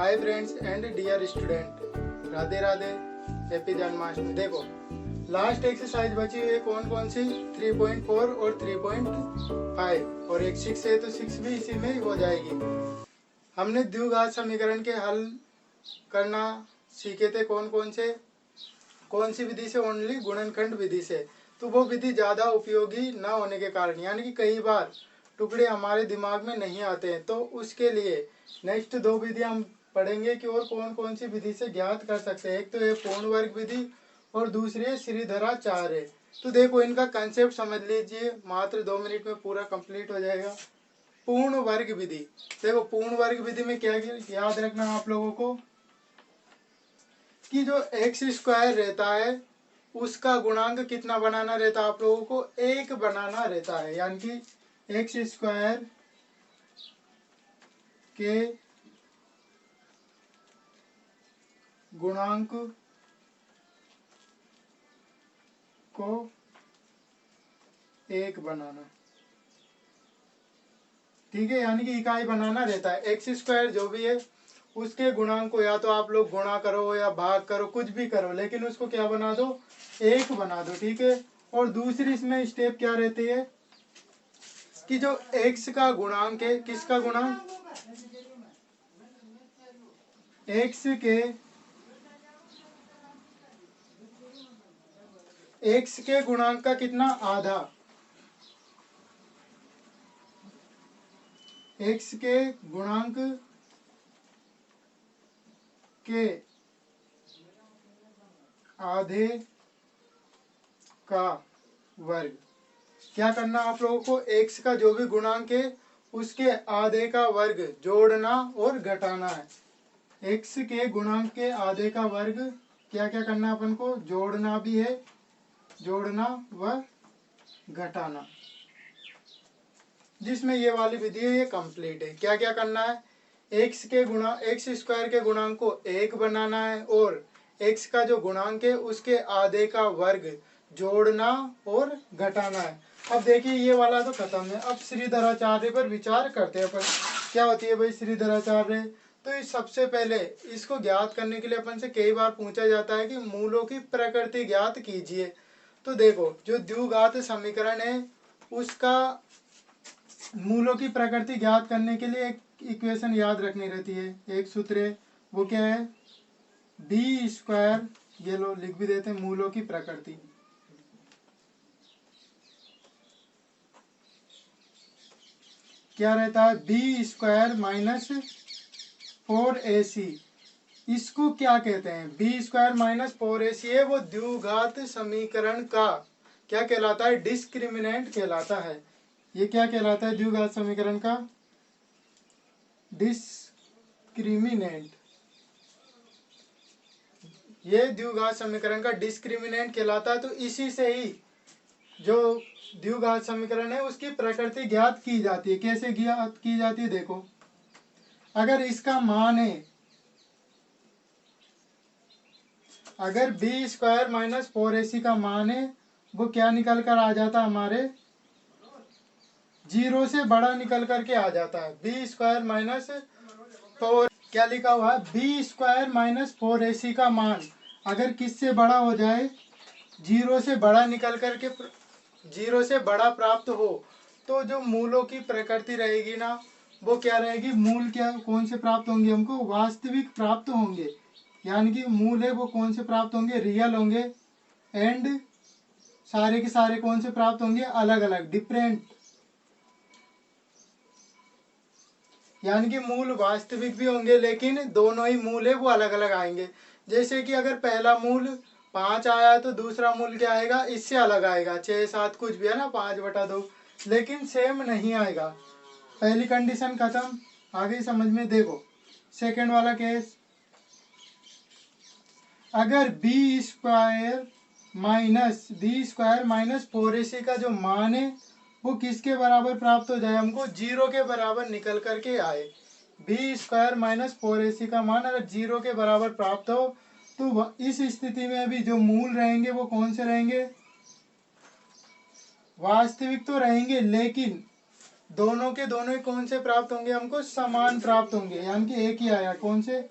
Hi friends and dear student, Radhe Radhe, happy Janmashtami. देखो last exercise बची हुई है कौन कौन सी, 3.4 और 3.5 और एक 6 है तो 6 भी इसी में हो जाएगी। हमने द्विघात समीकरण के हल करना सीखे थे कौन सी विधि से, ओनली गुणनखंड विधि से। तो वो विधि ज़्यादा उपयोगी न होने के कारण, यानी कि कई बार टुकड़े हमारे दिमाग में नहीं आते हैं, तो उसके लिए नेक्स्ट दो विधि हम पढ़ेंगे कि और कौन कौन सी विधि से ज्ञात कर सकते हैं। एक तो है पूर्ण वर्ग विधि और दूसरी है श्रीधराचार्य। तो देखो इनका कंसेप्ट समझ लीजिए, मात्र 2 मिनट में पूरा कंप्लीट हो जाएगा। पूर्ण वर्ग विधि, देखो पूर्ण वर्ग विधि में क्या याद रखना आप लोगों को कि जो एक्स स्क्वायर रहता है उसका गुणांक कितना बनाना रहता है, आप लोगों को 1 बनाना रहता है। यानी कि एक्स स्क्वायर के गुणांक को 1 बनाना, ठीक है। यानी कि इकाई बनाना रहता है। एक्स स्क्वायर जो भी है उसके गुणांक को या तो आप लोग गुणा करो या भाग करो, कुछ भी करो, लेकिन उसको क्या बना दो, 1 बना दो, ठीक है। और दूसरी इसमें स्टेप क्या रहती है कि जो x का गुणांक है, किसका गुणांक, x के गुणांक का कितना, आधा। x के गुणांक के आधे का वर्ग। क्या करना आप लोगों को, x का जो भी गुणांक है उसके आधे का वर्ग जोड़ना और घटाना है। x के गुणांक के आधे का वर्ग क्या क्या करना अपन को, जोड़ना भी है, जोड़ना व घटाना। जिसमें ये वाली विधि है ये कंप्लीट है। क्या क्या करना है, एक्स स्क्वायर के गुणांक को 1 बनाना है और x का जो गुणांक है उसके आधे का वर्ग जोड़ना और घटाना है। अब देखिए ये वाला तो खत्म है, अब श्रीधराचार्य पर विचार करते हैं अपन। क्या होती है भाई श्रीधराचार्य, तो इस सबसे पहले इसको ज्ञात करने के लिए अपन से कई बार पूछा जाता है कि मूलों की प्रकृति ज्ञात कीजिए। तो देखो जो द्विघात समीकरण है उसका मूलों की प्रकृति ज्ञात करने के लिए एक इक्वेशन याद रखनी रहती है, एक सूत्र है, वो क्या है, बी स्क्वायर, ये लो लिख भी देते हैं, मूलों की प्रकृति। क्या रहता है, बी स्क्वायर माइनस 4ac। इसको क्या कहते हैं, बी स्क्वायर माइनस 4ac है वो द्विघात समीकरण का क्या कहलाता है, डिस्क्रिमिनेंट कहलाता है। ये क्या कहलाता है, द्विघात समीकरण का डिस्क्रिमिनेंट। ये द्विघात समीकरण का डिस्क्रिमिनेंट कहलाता है। तो इसी से ही जो द्विघात समीकरण है उसकी प्रकृति ज्ञात की जाती है। कैसे ज्ञात की जाती है, देखो अगर इसका मान है, अगर बी स्क्वायर माइनस 4ac का मान है वो क्या निकल कर आ जाता है, हमारे 0 से बड़ा निकल करके आ जाता है। बी स्क्वायर माइनस 4, क्या लिखा हुआ है, बी स्क्वायर माइनस 4ac का मान अगर किससे बड़ा हो जाए, 0 से बड़ा निकल करके 0 से बड़ा प्राप्त हो, तो जो मूलों की प्रकृति रहेगी ना वो क्या रहेगी, मूल क्या कौन से प्राप्त होंगे, हमको वास्तविक प्राप्त होंगे। यानी कि मूल है वो कौन से प्राप्त होंगे, रियल होंगे। एंड सारे के सारे कौन से प्राप्त होंगे, अलग अलग, डिफरेंट। यानी कि मूल वास्तविक भी होंगे लेकिन दोनों ही मूल है वो अलग अलग आएंगे। जैसे कि अगर पहला मूल 5 आया तो दूसरा मूल क्या आएगा, इससे अलग आएगा, 6 7 कुछ भी है ना, 5/2, लेकिन सेम नहीं आएगा। पहली कंडीशन खत्म, आगे समझ में। देखो सेकंड वाला केस, अगर बी स्क्वायर माइनस 4ac का जो मान है वो किसके बराबर प्राप्त हो जाए, हमको 0 के बराबर निकल करके आए। बी स्क्वायर माइनस 4ac का मान अगर 0 के बराबर प्राप्त हो तो इस स्थिति में भी जो मूल रहेंगे वो कौन से रहेंगे, वास्तविक तो रहेंगे, लेकिन दोनों के दोनों ही कौन से प्राप्त होंगे, हमको समान प्राप्त होंगे, यानी कि एक ही आया, कौन से,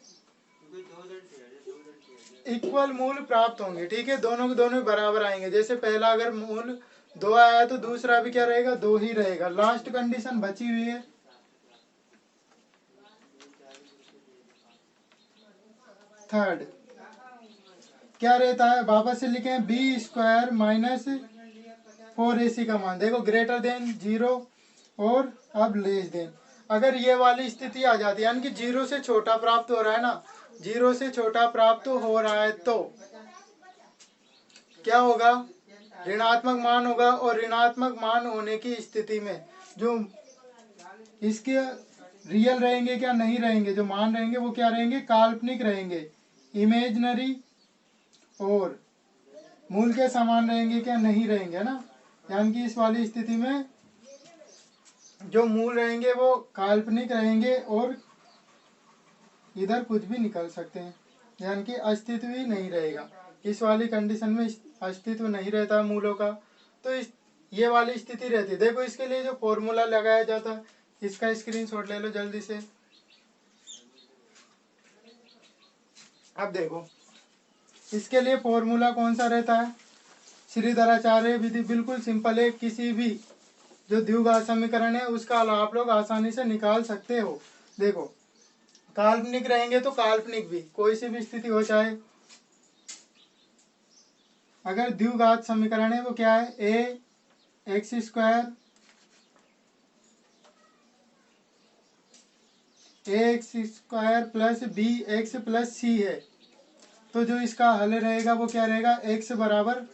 इक्वल मूल प्राप्त होंगे। ठीक है, दोनों के दोनों बराबर आएंगे। जैसे पहला अगर मूल 2 आया तो दूसरा भी क्या रहेगा, 2 ही रहेगा। लास्ट कंडीशन बची हुई है, थर्ड क्या रहता है, वापस से लिखे बी स्क्वायर माइनस 4ac का मान, देखो ग्रेटर देन 0 और अब लेस देन। अगर ये वाली स्थिति आ जाती है, यानी कि 0 से छोटा प्राप्त हो रहा है ना, 0 से छोटा प्राप्त हो रहा है तो क्या होगा, ऋणात्मक मान होगा। और ऋणात्मक मान होने की स्थिति में जो इसके रियल रहेंगे क्या, नहीं रहेंगे, जो मान रहेंगे वो क्या रहेंगे, काल्पनिक रहेंगे, इमेजनरी, और मूल के समान रहेंगे क्या, नहीं रहेंगे ना। यानी कि इस वाली स्थिति में जो मूल रहेंगे वो काल्पनिक रहेंगे और इधर कुछ भी निकल सकते हैं, यानी कि अस्तित्व ही नहीं रहेगा। इस वाली कंडीशन में अस्तित्व नहीं रहता मूलों का, तो ये वाली स्थिति रहती है। देखो इसके लिए जो फॉर्मूला लगाया जाता है, इसका स्क्रीनशॉट ले लो जल्दी से। अब देखो इसके लिए फॉर्मूला कौन सा रहता है, श्रीधराचार्य विधि, बिल्कुल सिंपल है। किसी भी जो द्विघात समीकरण है उसका आप लोग आसानी से निकाल सकते हो। देखो काल्पनिक रहेंगे तो काल्पनिक भी कोई सी भी स्थिति हो, चाहे अगर द्विघात समीकरण है वो क्या है, a x square plus b x plus c है, तो जो इसका हल रहेगा वो क्या रहेगा, एक्स बराबर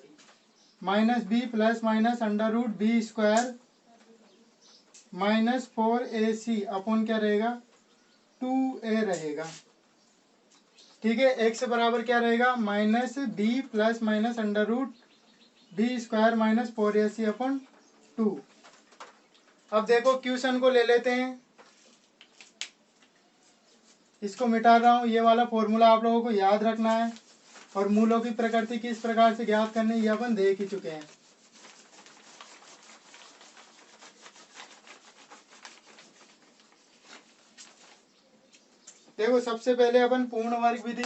minus b plus minus under root b square minus 4ac upon क्या रहेगा, 2a रहेगा। ठीक है, एक्स बराबर क्या रहेगा, minus b plus minus under root b square minus 4ac upon 2। अब देखो क्वेश्चन को ले लेते हैं, इसको मिटा रहा हूँ। ये वाला फॉर्मूला आप लोगों को याद रखना है, और मूलों की प्रकृति किस प्रकार से ज्ञात करनी है ये अपन देख ही चुके हैं। देखो सबसे पहले अपन पूर्ण वर्ग विधि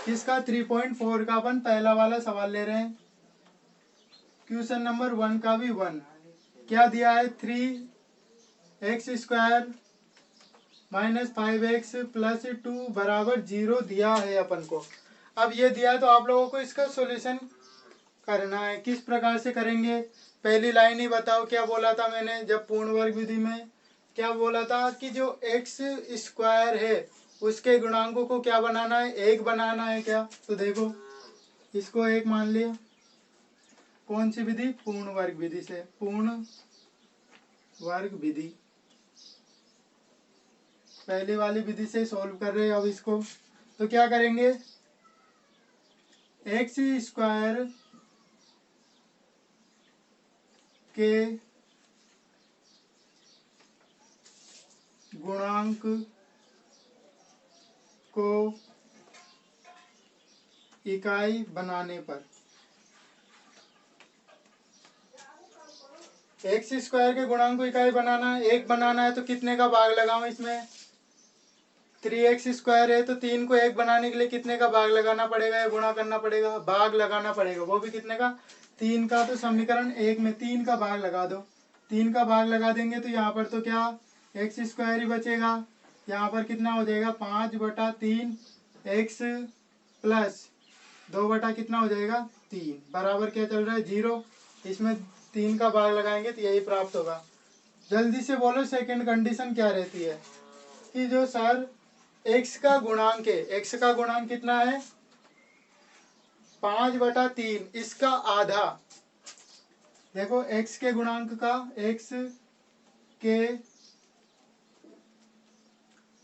किसका, 3.4 का अपन पहला वाला सवाल ले रहे हैं। क्वेश्चन नंबर 1 का भी 1 क्या दिया है, 3x square minus 5x plus 2 बराबर 0 दिया है अपन को। अब ये दिया है तो आप लोगों को इसका सॉल्यूशन करना है। किस प्रकार से करेंगे, पहली लाइन ही बताओ, क्या बोला था मैंने जब पूर्ण वर्ग विधि में, क्या बोला था कि जो एक्स स्क्वायर है उसके गुणांकों को क्या बनाना है, एक बनाना है क्या। तो देखो इसको एक मान लिया, कौन सी विधि, पूर्ण वर्ग विधि से, पूर्ण वर्ग विधि पहली वाली विधि से सॉल्व कर रहे हैं। अब इसको तो क्या करेंगे, एक्स स्क्वायर के गुणांक को इकाई बनाने पर, एक्स स्क्वायर के गुणांक को इकाई बनाना है, एक बनाना है तो कितने का भाग लगाऊं इसमें, 3x स्क्वायर है तो 3 को एक बनाने के लिए कितने का भाग लगाना पड़ेगा, या गुणा करना पड़ेगा, भाग लगाना पड़ेगा, वो भी कितने का, 3 का। तो समीकरण 1 में 3 का भाग लगा दो, 3 का भाग लगा देंगे तो यहाँ पर तो क्या एक्स स्क्वायर ही बचेगा। यहाँ पर कितना हो जाएगा, 5/3 एक्स प्लस 2 कितना हो जाएगा 3 बराबर क्या चल रहा है 0। इसमें 3 का भाग लगाएंगे तो यही प्राप्त होगा। जल्दी से बोलो सेकंड कंडीशन क्या रहती है, कि जो सर x का गुणांक है, x का गुणांक कितना है 5/3, इसका आधा, देखो x के गुणांक का, x के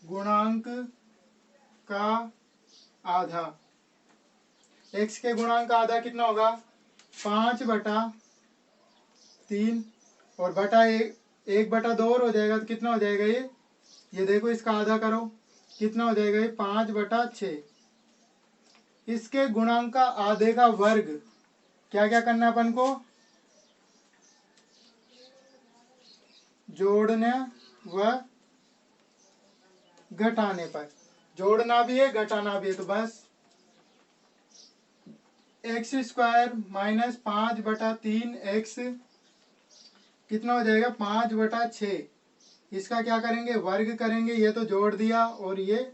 गुणांक का आधा, x के गुणांक का आधा कितना होगा 5/3 और बटा 1/2 और हो जाएगा तो कितना हो जाएगा ये देखो इसका आधा करो कितना हो जाएगा, ये 5/6। इसके गुणांक का आधे का वर्ग क्या क्या करना है अपन को, जोड़ने व घटाने पर, जोड़ना भी है घटाना भी है, तो बस एक्स स्क्वायर माइनस 5/3 एक्स कितना हो जाएगा 5/6। इसका क्या करेंगे वर्ग करेंगे, ये तो जोड़ दिया और ये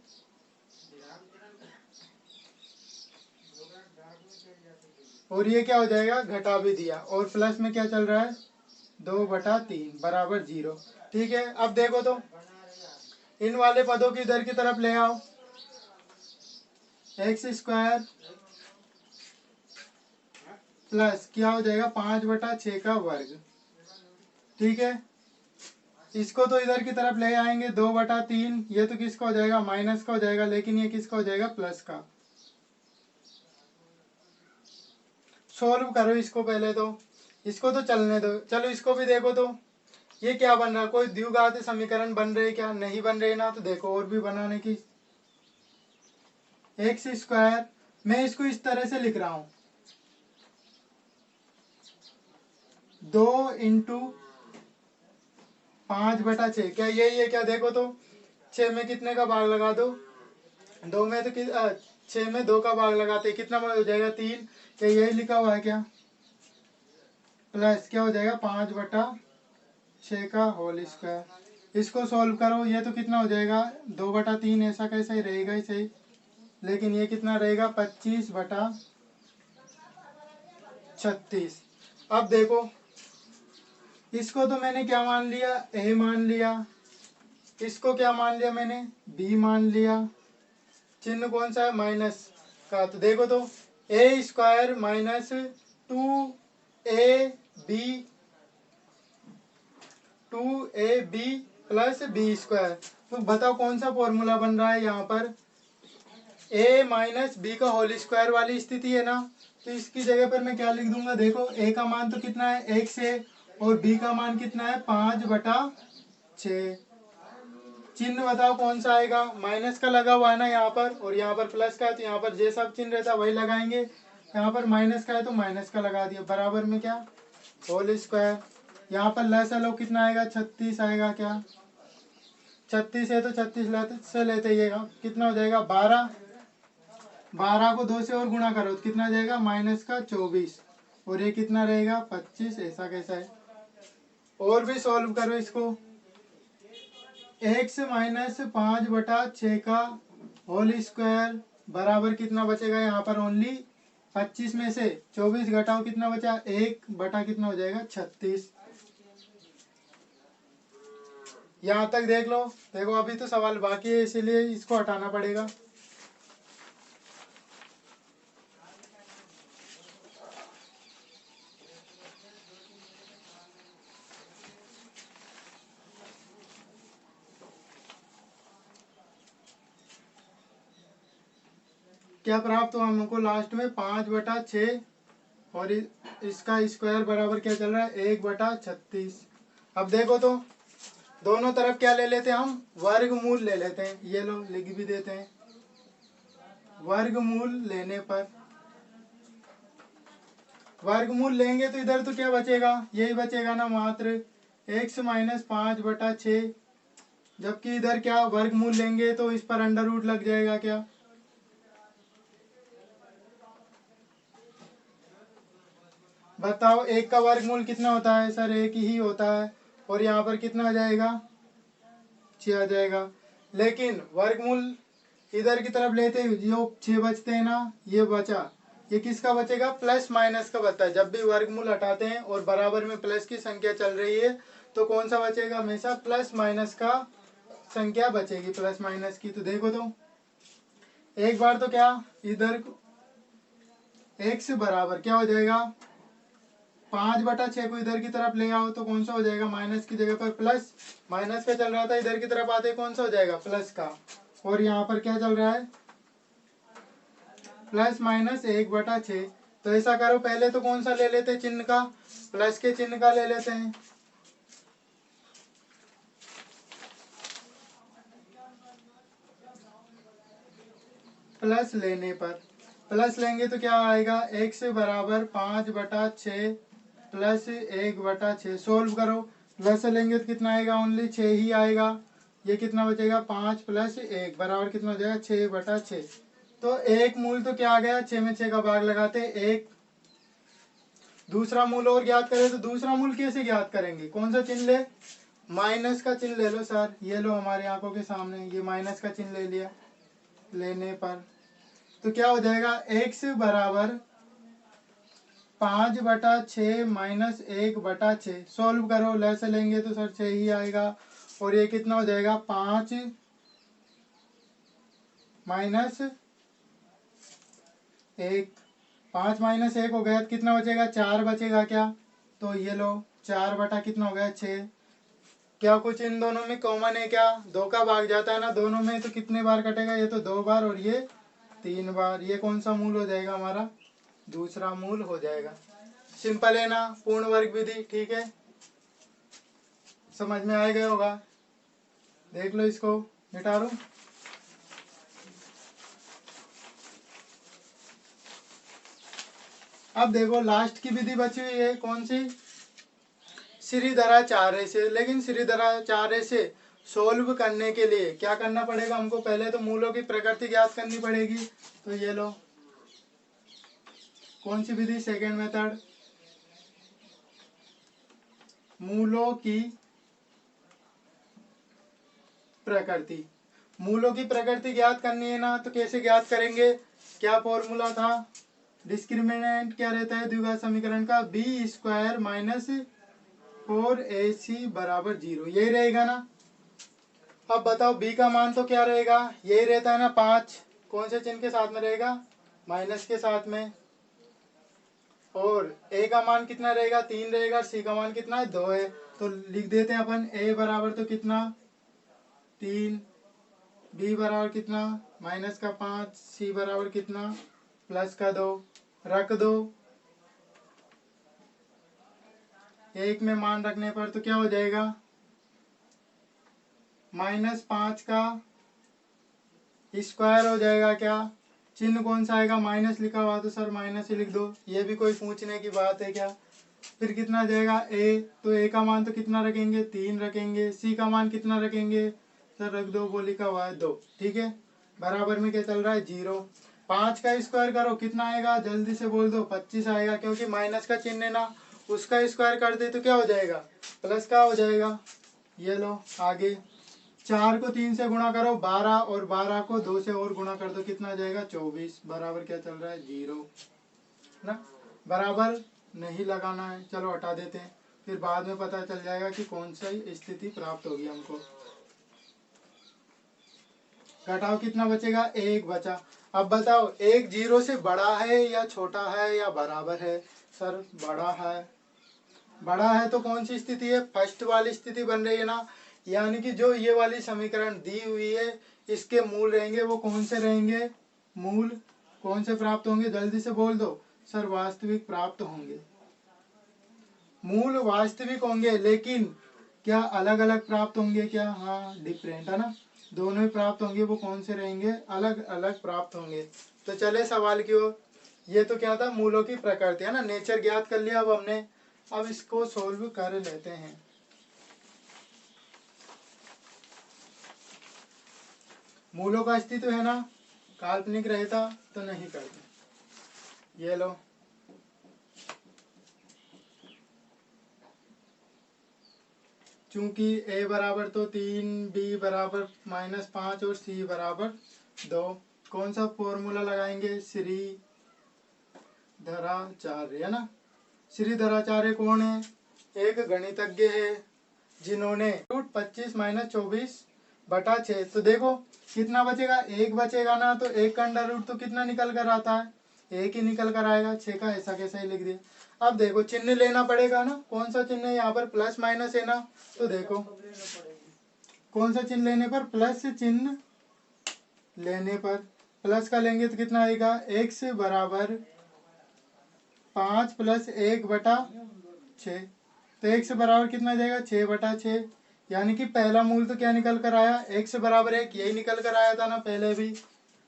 क्या हो जाएगा घटा भी दिया, और प्लस में क्या चल रहा है 2/3 बराबर 0। ठीक है, अब देखो तो इन वाले पदों की इधर की तरफ ले आओ, एक्स स्क्वायर प्लस क्या हो जाएगा 5/6 का वर्ग। ठीक है, इसको तो इधर की तरफ ले आएंगे 2/3, ये तो किसका हो जाएगा माइनस का हो जाएगा, लेकिन ये किसका हो जाएगा प्लस का। सोल्व करो इसको, पहले तो इसको तो चलने दो, चलो इसको भी देखो तो ये क्या बन रहा है, कोई द्विघात समीकरण बन रहे क्या, नहीं बन रहे ना, तो देखो और भी बनाने की। एक्स स्क्वायर मैं इसको इस तरह से लिख रहा हूं 2 इंटू 5/6, क्या यही है क्या, देखो तो 6 में कितने का भाग लगा दो, 2 में तो 6 में 2 का भाग लगाते कितना हो जाएगा 3, क्या यही लिखा हुआ है क्या, प्लस क्या हो जाएगा 5/6 का होल स्क्वायर। इसको सॉल्व करो, ये तो कितना हो जाएगा 2/3, ऐसा कैसा ही रहेगा ही सही, लेकिन ये कितना रहेगा 25/36। अब देखो इसको तो मैंने क्या मान लिया a मान लिया, इसको क्या मान लिया मैंने b मान लिया, चिन्ह कौन सा है माइनस का, तो देखो तो a square minus 2ab plus b square, तो बताओ कौन सा फॉर्मूला बन रहा है यहाँ पर, a माइनस बी का होल स्क्वायर वाली स्थिति है ना, तो इसकी जगह पर मैं क्या लिख दूंगा, देखो a का मान तो कितना है 1 से, और b का मान कितना है 5/6, चिन्ह बताओ कौन सा आएगा, माइनस का लगा हुआ है ना यहाँ पर, और यहाँ पर प्लस का है, तो यहाँ पर जैसा चिन्ह रहता है वही लगाएंगे, यहाँ पर माइनस का है तो माइनस का लगा दिया, बराबर में क्या होल स्क्वायर, यहाँ पर लेस लो कितना आएगा 36 आएगा, क्या 36 है तो 36 से लेते ही कितना हो जाएगा 12, 12 को 2 से और गुणा करो तो कितना जाएगा माइनस का 24, और ये कितना रहेगा 25, ऐसा कैसा है। और भी सॉल्व करो इसको, x माइनस 5/6 का होल स्क्वायर बराबर कितना बचेगा, यहाँ पर ओनली 25 में से 24 घटाओ कितना बचा 1 कितना हो जाएगा 36। यहाँ तक देख लो, देखो अभी तो सवाल बाकी है इसीलिए इसको हटाना पड़ेगा। क्या प्राप्त हुआ हमको लास्ट में 5/6, और इसका स्क्वायर बराबर क्या चल रहा है 1/36। अब देखो तो दोनों तरफ क्या ले लेते हैं हम वर्गमूल ले लेते हैं, ये लो लिख भी देते हैं, वर्गमूल लेने पर वर्गमूल लेंगे तो इधर तो क्या बचेगा यही बचेगा ना मात्र x माइनस 5/6, जबकि इधर क्या वर्गमूल लेंगे तो इस पर अंडर रूट लग जाएगा, क्या बताओ एक का वर्गमूल कितना होता है सर, एक ही होता है, और यहाँ पर कितना आ जाएगा 6 आ जाएगा, लेकिन वर्गमूल इधर की तरफ लेते हैं जो 6 बचते हैं ना, ये बचा, ये किसका बचेगा प्लस माइनस का बचता है, जब भी वर्गमूल हटाते हैं और बराबर में प्लस की संख्या चल रही है तो कौन सा बचेगा हमेशा प्लस माइनस का संख्या बचेगी, प्लस माइनस की। तो देखो तो एक बार तो क्या इधर x बराबर क्या हो जाएगा 5/6 को इधर की तरफ ले आओ तो कौन सा हो जाएगा माइनस की जगह पर प्लस, माइनस का चल रहा था इधर की तरफ आते कौन सा हो जाएगा प्लस का, और यहाँ पर क्या चल रहा है प्लस माइनस 1/6। तो ऐसा करो पहले तो कौन सा ले लेते हैं चिन्ह का, प्लस के चिन्ह का ले लेते हैं, प्लस लेने पर प्लस लेंगे तो क्या आएगा x बराबर 5/6 प्लस 1/6, सोल्व करो प्लस से लेंगे तो कितना आएगा, ओनली 6 ही आएगा। ये कितना बचेगा, 5 + 1 बराबर कितना हो जाएगा, 6/6। तो एक मूल तो क्या आ गया, 6 में 6 का भाग लगाते एक। दूसरा मूल और ज्ञात करें तो दूसरा मूल कैसे ज्ञात करेंगे, कौन सा चिन्ह ले, माइनस का चिन्ह ले लो सर। ये लो हमारी आंखों के सामने ये माइनस का चिन्ह ले लिया। लेने पर तो क्या हो जाएगा, x बराबर 5/6 - 1/6। सॉल्व करो, ले से लेंगे तो सर 6 ही आएगा। और ये कितना हो जाएगा, 5 - 1। 5 - 1 हो गया तो कितना बचेगा, 4 बचेगा क्या। तो ये लो 4 बटा कितना हो गया, 6। क्या कुछ इन दोनों में कॉमन है क्या, 2 का भाग जाता है ना दोनों में, तो कितने बार कटेगा, ये तो 2 बार और ये 3 बार। ये कौन सा मूल हो जाएगा हमारा, दूसरा मूल हो जाएगा। सिंपल है ना, पूर्ण वर्ग विधि। ठीक है, समझ में आ गया होगा। देख लो, इसको मिटा दो। अब देखो लास्ट की विधि बची हुई है, कौन सी, श्रीधराचार्य से। लेकिन श्रीधराचार्य से सोल्व करने के लिए क्या करना पड़ेगा हमको, पहले तो मूलों की प्रकृति ज्ञात करनी पड़ेगी। तो ये लो, कौन सी विधि, सेकेंड मेथड, मूलों की प्रकृति। मूलों की प्रकृति ज्ञात करनी है ना, तो कैसे ज्ञात करेंगे, क्या फॉर्मूला था, डिस्क्रिमिनेंट क्या रहता है द्विघात समीकरण का, b² - 4ac = 0। यही रहेगा ना। अब बताओ b का मान तो क्या रहेगा, यही रहता है ना 5। कौन से चिन्ह के साथ में रहेगा, माइनस के साथ में। और a का मान कितना रहेगा, 3 रहेगा। c का मान कितना है, 2 है। तो लिख देते हैं अपन, a बराबर तो कितना 3, b बराबर कितना -5, c बराबर कितना +2 रख दो। एक में मान रखने पर तो क्या हो जाएगा, -5 का स्क्वायर हो जाएगा। क्या चिन्ह कौन सा आएगा, माइनस लिखा हुआ तो सर माइनस ही लिख दो, ये भी कोई पूछने की बात है क्या। फिर कितना आ जाएगा a, तो a का मान तो कितना रखेंगे, 3 रखेंगे। c का मान कितना रखेंगे, सर रख दो, वो लिखा हुआ है 2। ठीक है, बराबर में क्या चल रहा है, 0। 5 का स्क्वायर करो, कितना आएगा, जल्दी से बोल दो, 25 आएगा। क्योंकि माइनस का चिन्ह है ना, उसका स्क्वायर कर दे तो क्या हो जाएगा, प्लस का हो जाएगा। ये लो आगे, 4 को 3 से गुणा करो 12, और 12 को 2 से और गुणा कर दो, कितना आ जाएगा 24। बराबर क्या चल रहा है, 0 ना। बराबर नहीं लगाना है, चलो हटा देते हैं, फिर बाद में पता चल जाएगा कि कौन सी स्थिति प्राप्त होगी हमको। घटाओ, कितना बचेगा, 1 बचा। अब बताओ 1 0 से बड़ा है या छोटा है या बराबर है, सर बड़ा है। बड़ा है तो कौन सी स्थिति है, फर्स्ट वाली स्थिति बन रही है ना। यानी कि जो ये वाली समीकरण दी हुई है, इसके मूल रहेंगे वो कौन से रहेंगे, मूल कौन से प्राप्त होंगे, जल्दी से बोल दो, सर वास्तविक प्राप्त होंगे। मूल वास्तविक होंगे, लेकिन क्या अलग अलग प्राप्त होंगे क्या, हाँ डिफरेंट है ना, दोनों ही प्राप्त होंगे। वो कौन से रहेंगे, अलग अलग प्राप्त होंगे। तो चले सवाल की ओर। ये तो क्या था, मूलों की प्रकृति है ना, नेचर ज्ञात कर लिया अब हमने। अब इसको सोल्व कर लेते हैं। मूलों का अस्तित्व है ना, काल्पनिक रहता तो नहीं करते। ये लो, चूंकि a बराबर तो 3, b बराबर -5 और c बराबर 2, कौन सा फॉर्मूला लगाएंगे, श्रीधराचार्य है ना। श्रीधराचार्य कौन है, एक गणितज्ञ है, जिन्होंने 25 - 24/6। तो देखो कितना बचेगा, 1 बचेगा ना, तो 1 का अंडर रूट तो कितना निकल कर आता है, 1 ही निकल कर आएगा। 6 का ऐसा कैसा ही लिख दिया। अब देखो चिन्ह लेना पड़ेगा ना, कौन सा चिन्ह है यहाँ पर, प्लस माइनस है ना। तो देखो कौन सा चिन्ह लेने पर, प्लस चिन्ह लेने पर, प्लस का लेंगे तो कितना आएगा, x बराबर 5 + 1/6। तो x बराबर कितना आ जाएगा, 6/6। यानी कि पहला मूल तो क्या निकल कर आया, x बराबर 1, यही निकल कर आया था ना पहले भी।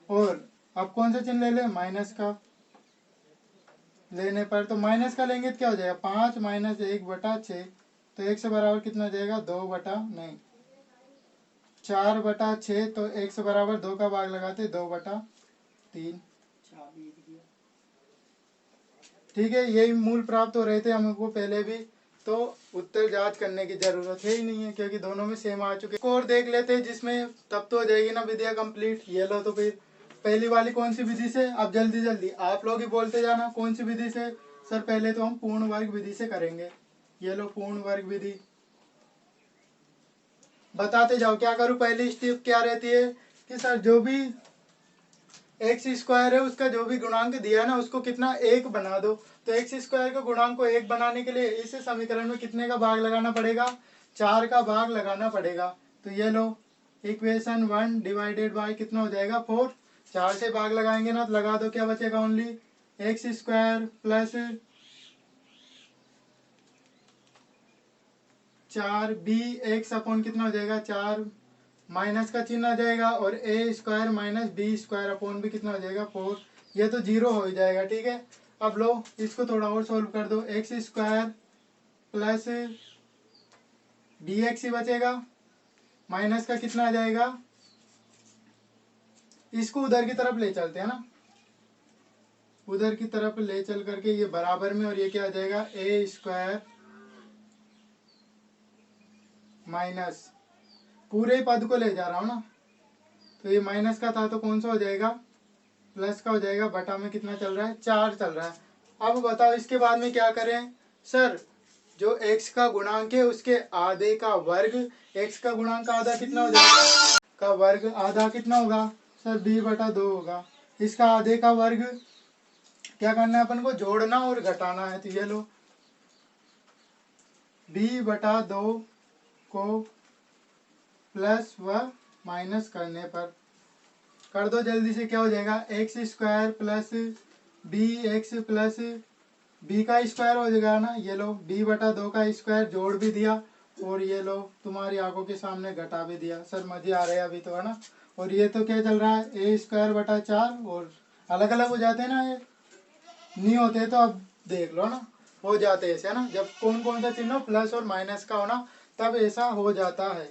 और अब कौन सा चिन्ह ले ले, माइनस का लेने पर, तो माइनस का लेंगे तो क्या हो जाएगा, 5 - 1/6। तो x बराबर कितना हो जाएगा 4/6। तो x बराबर 2 का भाग लगाते 2/3। ठीक है, यही मूल प्राप्त हो रहे थे हमको पहले भी, तो उत्तर जांच करने की जरूरत है ही नहीं है क्योंकि दोनों में सेम आ चुके। और देख लेते हैं जिसमें तब तो हो जाएगी ना विद्या कंप्लीट। ये लो, तो फिर पहली वाली कौन सी विधि से, अब जल्दी जल्दी आप लोग ही बोलते जाना कौन सी विधि से। सर पहले तो हम पूर्ण वर्ग विधि से करेंगे। ये लो पूर्ण वर्ग विधि, बताते जाओ क्या करूं। पहली स्टेप क्या रहती है कि सर जो भी एक्स स्क्वायर है उसका जो भी गुणांक दिया ना उसको कितना 1 बना दो। तो एक्स स्क्वायर के गुणांक को 1 बनाने के लिए इस समीकरण में कितने का भाग लगाना पड़ेगा, 4 का भाग लगाना पड़ेगा। तो ये लो इक्वेशन 1 डिवाइडेड बाय कितना हो जाएगा 4। 4 से भाग लगाएंगे ना तो लगा दो, क्या बचेगा only x square plus 4b upon कितना हो जाएगा 4, माइनस का चिन्ह आ जाएगा और a square minus b square upon भी कितना हो जाएगा 4। ये तो 0 हो जाएगा। ठीक है, अब लो इसको थोड़ा और सोल्व कर दो। X square plus d x ही बचेगा, माइनस का कितना आ जाएगा, इसको उधर की तरफ ले चलते हैं ना, उधर की तरफ ले चल करके ये बराबर में, और ये क्या आ जाएगा ए स्क्वायर माइनस पूरे पद को ले जा रहा हूं ना, तो ये माइनस का था तो कौन सा हो जाएगा प्लस का हो जाएगा, बटा में कितना चल रहा है 4 चल रहा है। अब बताओ इसके बाद में क्या करें। सर जो x का गुणांक है उसके आधे का वर्ग, x का गुणांक आधा कितना हो जाएगा, का वर्ग आधा कितना होगा सर b/2 होगा। इसका आधे का वर्ग क्या करना है अपन को, जोड़ना और घटाना है। तो ये लो b/2 को प्लस व माइनस करने पर कर दो जल्दी से, क्या हो जाएगा x square plus b x plus b का स्क्वायर हो जाएगा ना। ये लो b/2 का स्क्वायर जोड़ भी दिया और ये लो तुम्हारी आंखों के सामने घटा भी दिया। सर मजे आ रहे हैं अभी तो, है ना। और ये तो क्या चल रहा है a²/4, और अलग अलग हो जाते हैं ना, ये नहीं होते तो अब देख लो ना, हो जाते हैं ऐसे, है ना। जब कौन कौन सा चिन्ह प्लस और माइनस का होना तब ऐसा हो जाता है।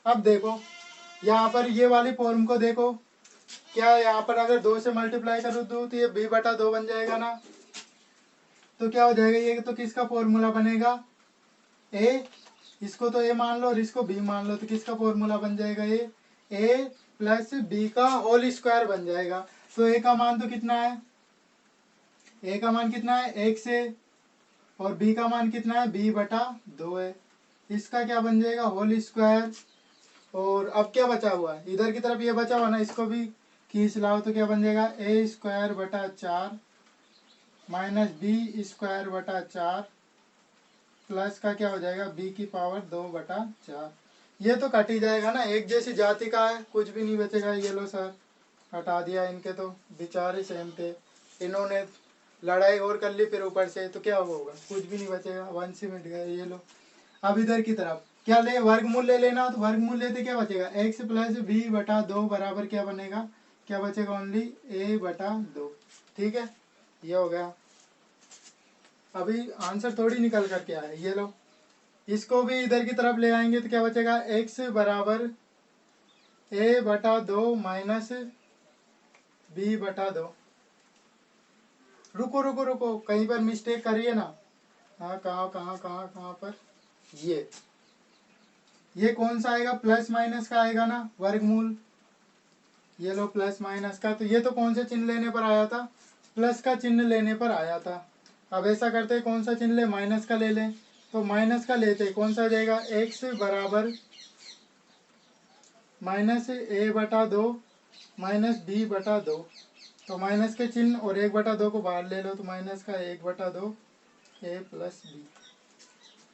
अब देखो यहाँ पर ये वाली फॉर्म को देखो, क्या यहाँ पर अगर 2 से मल्टीप्लाई करूँ तो ये b/2 बन जाएगा ना। तो क्या हो जाएगा, ये तो किसका फॉर्मूला बनेगा a, इसको तो a मान लो और इसको b मान लो, तो किसका फॉर्मूला बन जाएगा ये a प्लस b का होल स्क्वायर बन जाएगा। तो a का मान तो कितना है, a का मान कितना है x है और b का मान कितना है b/2 है। इसका क्या बन जाएगा होल स्क्वायर। और अब क्या बचा हुआ है इधर की तरफ, ये बचा हुआ ना, इसको भी खींच लाओ तो क्या बन जाएगा a²/4 माइनस b²/4 प्लस का क्या हो जाएगा b⁴ ये तो कट ही जाएगा ना, एक जैसी जाति का है, कुछ भी नहीं बचेगा। ये लो सर हटा दिया, इनके तो बेचारे सेम थे, इन्होंने लड़ाई और कर ली फिर ऊपर से, तो क्या होगा कुछ भी नहीं बचेगा, 1 से मिट गए। ये लो अब इधर की तरफ क्या ले, वर्गमूल ले लेना, तो वर्गमूल लेते क्या बचेगा x प्लस b/2 बराबर क्या बनेगा, क्या बचेगा ओनली a/2। ठीक है, ये हो गया। अभी आंसर थोड़ी निकल करके आया। ये लो इसको भी इधर की तरफ ले आएंगे तो क्या बचेगा x बराबर a/2 माइनस b/2। रुको रुको रुको, कहीं पर मिस्टेक करिए ना। हाँ कहाँ पर, ये कौन सा आएगा, प्लस माइनस का आएगा ना वर्गमूल। ये लो प्लस माइनस का, तो ये तो कौन से चिन्ह लेने पर आया था, प्लस का चिन्ह लेने पर आया था। अब ऐसा करते कौन सा चिन्ह ले, माइनस का ले लें। तो माइनस का लेते कौन सा जाएगा x बराबर माइनस a/2 माइनस b/2। तो माइनस के चिन्ह और 1/2 को बाहर ले लो, तो माइनस का 1/2 a प्लस b।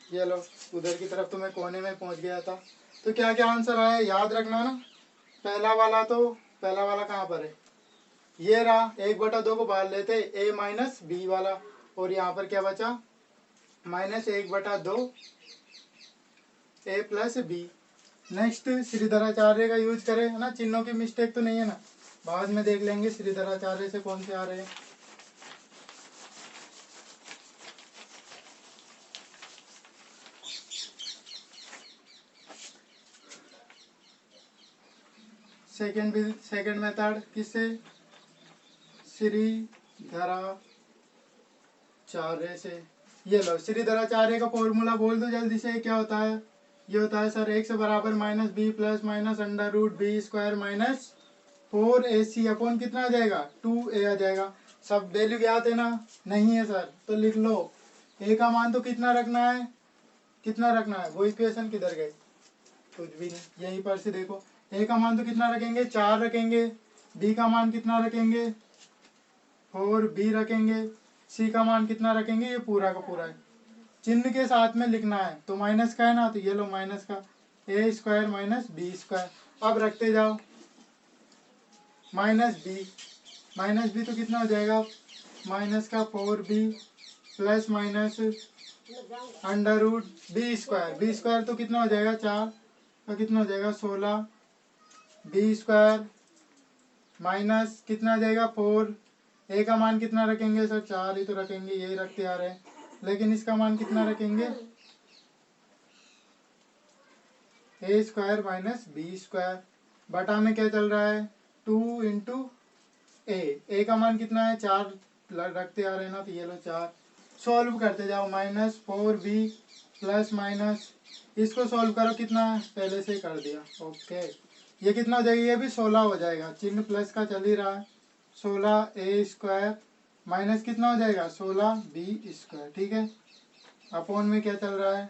ये लो उधर की तरफ तो मैं कोने में पहुंच गया था। तो क्या क्या आंसर आया याद रखना ना। पहला वाला कहाँ पर है, ये रहा 1/2 को बाहर लेते a माइनस b वाला, और यहाँ पर क्या बचा minus 1/2 a plus b। Next Shridharacharya का यूज करें, है ना, चिन्हों की मिस्टेक तो नहीं है ना, बाद में देख लेंगे श्रीधराचार्य से कौन से आ रहे हैं। सेकंड मेथड किससे, श्रीधराचार्य से। ये लो श्रीधराचार्य का फॉर्मूला बोल दो जल्दी से, क्या होता है, ये होता है सर x बराबर minus b plus minus under root b square minus 4ac upon कितना आ जाएगा 2a आ जाएगा। सब वैल्यू याद है ना, नहीं है सर तो लिख लो। a का मान तो कितना रखना है, कितना रखना है, वो इक्वेशन किधर गई, कुछ भी नहीं, यहीं पर से देखो। a का मान तो कितना रखेंगे 4 रखेंगे, b का मान कितना रखेंगे 4b रखेंगे, c का मान कितना रखेंगे, ये पूरा का पूरा है। चिन्ह के साथ में लिखना है, तो माइनस का है ना, तो ये लो माइनस का a square minus b square. अब रखते जाओ माइनस बी तो कितना हो जाएगा, माइनस का 4b plus minus under root b square तो कितना हो जाएगा 4 का कितना हो जाएगा 16 बी स्क्वायर माइनस कितना आ जाएगा 4। ए का मान कितना रखेंगे सर 4 ही तो रखेंगे, यही रखते आ रहे हैं, लेकिन इसका मान कितना रखेंगे ए स्क्वायर माइनस बी स्क्वायर बटा में क्या चल रहा है 2 इंटू ए का मान कितना है 4 रखते आ रहे हैं ना, तो ये लो 4। सॉल्व करते जाओ माइनस 4b प्लस माइनस, इसको सॉल्व करो कितना है, पहले से ही कर दिया, ओके। ये कितना हो जाएगा, ये भी 16 हो जाएगा, चिन्ह प्लस का चल ही रहा है, 16a स्क्वायर माइनस कितना हो जाएगा 16b स्क्वायर, ठीक है। अपॉन में क्या चल रहा है,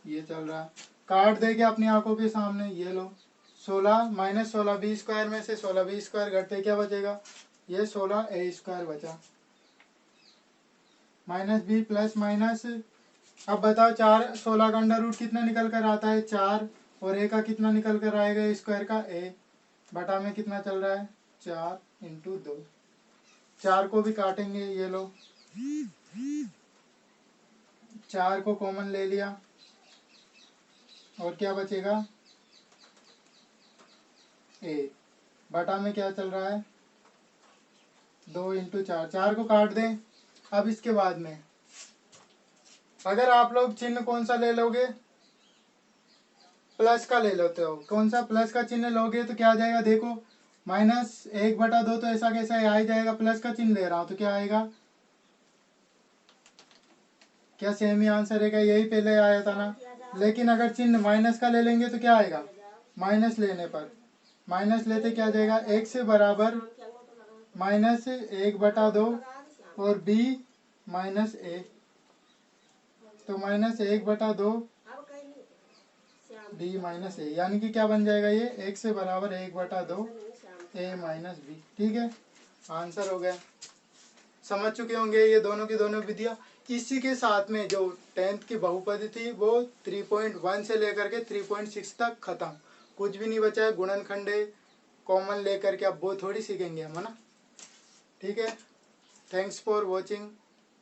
ये चल रहा है, काट देके अपनी आंखों के सामने, ये लो 16 माइनस 16b स्क्वायर में से 16b स्क्वायर घटते क्या बचेगा, ये 16a स्क्वायर बचा माइनस बी प्लस माइनस। अब बताओ 4 16 का अंडर रूट कितना निकल कर आता है 4, और a का कितना निकल कर आएगा स्क्वायर का a, बटा में कितना चल रहा है 4 इंटू 2। 4 को भी काटेंगे, ये लो 4 को कॉमन ले लिया और क्या बचेगा a, बटा में क्या चल रहा है 2 इंटू 4, 4 को काट दें। अब इसके बाद में अगर आप लोग चिन्ह कौन सा ले लोगे, प्लस का ले लेते हो, कौन सा प्लस का चिन्ह लोगे तो क्या आ जाएगा, देखो माइनस 1/2 तो ऐसा कैसा आ ही जाएगा, प्लस का चिन्ह ले रहा हूं तो क्या आएगा, क्या सेम ही आंसर है, यही पहले आया था ना। लेकिन अगर चिन्ह माइनस का ले लेंगे तो क्या आएगा, माइनस लेने पर माइनस लेते क्या आ जाएगा, x बराबर माइनस 1/2 और b माइनस a, तो माइनस 1/2 b माइनस a, यानी कि क्या बन जाएगा, ये x बराबर 1/2 a माइनस b, ठीक है। आंसर हो गया, समझ चुके होंगे ये दोनों की दोनों विधियां। इसी के साथ में जो 10th की बहुपदी थी वो 3.1 से लेकर के 3.6 तक खत्म, कुछ भी नहीं बचा है। गुणनखंडे कॉमन लेकर के अब वो थोड़ी सीखेंगे हम, है ना, ठीक है। Thanks for watching.